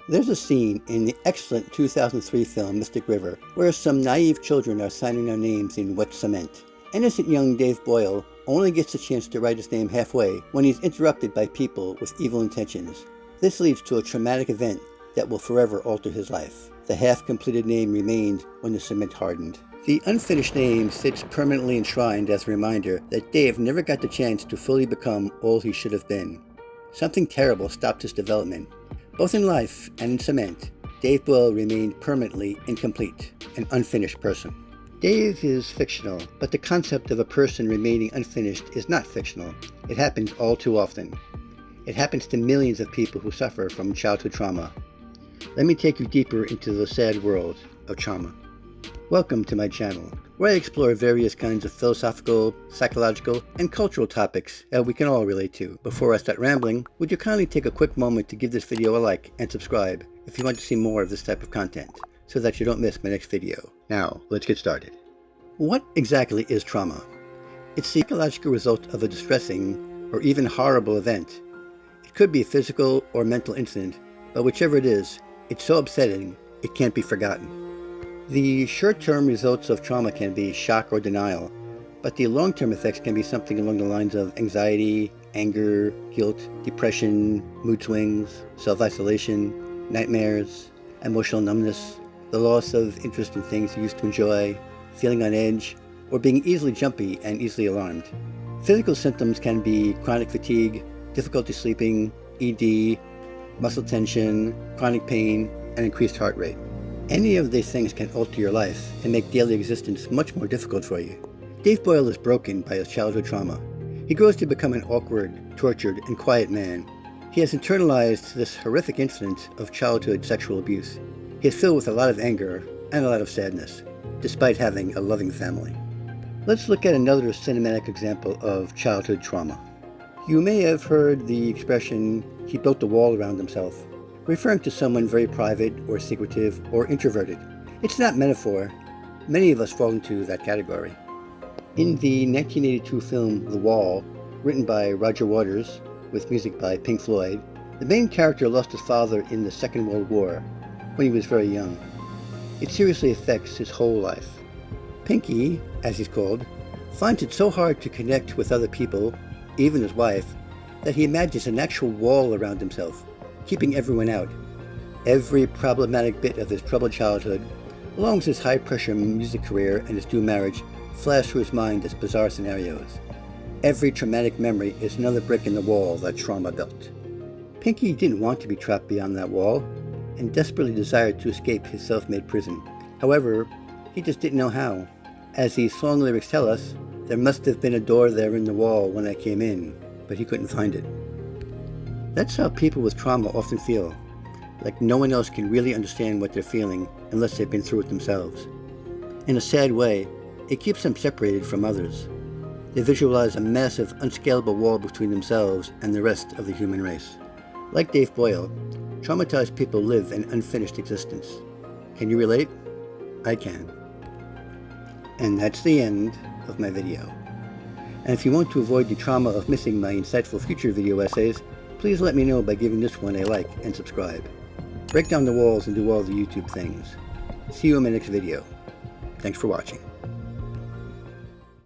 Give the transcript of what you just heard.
There's a scene in the excellent 2003 film Mystic River where some naive children are signing their names in wet cement. Innocent young Dave Boyle only gets a chance to write his name halfway when he's interrupted by people with evil intentions. This leads to a traumatic event that will forever alter his life. The half-completed name remained when the cement hardened. The unfinished name sits permanently enshrined as a reminder that Dave never got the chance to fully become all he should have been. Something terrible stopped his development. Both in life and in cement, Dave Boyle remained permanently incomplete, an unfinished person. Dave is fictional, but the concept of a person remaining unfinished is not fictional. It happens all too often. It happens to millions of people who suffer from childhood trauma. Let me take you deeper into the sad world of trauma. Welcome to my channel, where I explore various kinds of philosophical, psychological, and cultural topics that we can all relate to. Before I start rambling, would you kindly take a quick moment to give this video a like and subscribe if you want to see more of this type of content, so that you don't miss my next video. Now, let's get started. What exactly is trauma? It's the psychological result of a distressing or even horrible event. It could be a physical or mental incident, but whichever it is, it's so upsetting it can't be forgotten. The short-term results of trauma can be shock or denial, but the long-term effects can be something along the lines of anxiety, anger, guilt, depression, mood swings, self-isolation, nightmares, emotional numbness, the loss of interest in things you used to enjoy, feeling on edge, or being easily jumpy and easily alarmed. Physical symptoms can be chronic fatigue, difficulty sleeping, ED, muscle tension, chronic pain, and increased heart rate. Any of these things can alter your life and make daily existence much more difficult for you. Dave Boyle is broken by his childhood trauma. He grows to become an awkward, tortured, and quiet man. He has internalized this horrific incident of childhood sexual abuse. He is filled with a lot of anger and a lot of sadness, despite having a loving family. Let's look at another cinematic example of childhood trauma. You may have heard the expression, "he built a wall around himself," referring to someone very private or secretive or introverted. It's not metaphor. Many of us fall into that category. In the 1982 film The Wall, written by Roger Waters, with music by Pink Floyd, the main character lost his father in the Second World War when he was very young. It seriously affects his whole life. Pinky, as he's called, finds it so hard to connect with other people, even his wife, that he imagines an actual wall around himself, keeping everyone out. Every problematic bit of his troubled childhood, along with his high-pressure music career and his new marriage, flash through his mind as bizarre scenarios. Every traumatic memory is another brick in the wall that trauma built. Pinky didn't want to be trapped beyond that wall, and desperately desired to escape his self-made prison. However, he just didn't know how. As the song lyrics tell us, there must have been a door there in the wall when I came in, but he couldn't find it. That's how people with trauma often feel, like no one else can really understand what they're feeling unless they've been through it themselves. In a sad way, it keeps them separated from others. They visualize a massive, unscalable wall between themselves and the rest of the human race. Like Dave Boyle, traumatized people live an unfinished existence. Can you relate? I can. And that's the end of my video. And if you want to avoid the trauma of missing my insightful future video essays, please let me know by giving this one a like and subscribe. Break down the walls and do all the YouTube things. See you in my next video. Thanks for watching.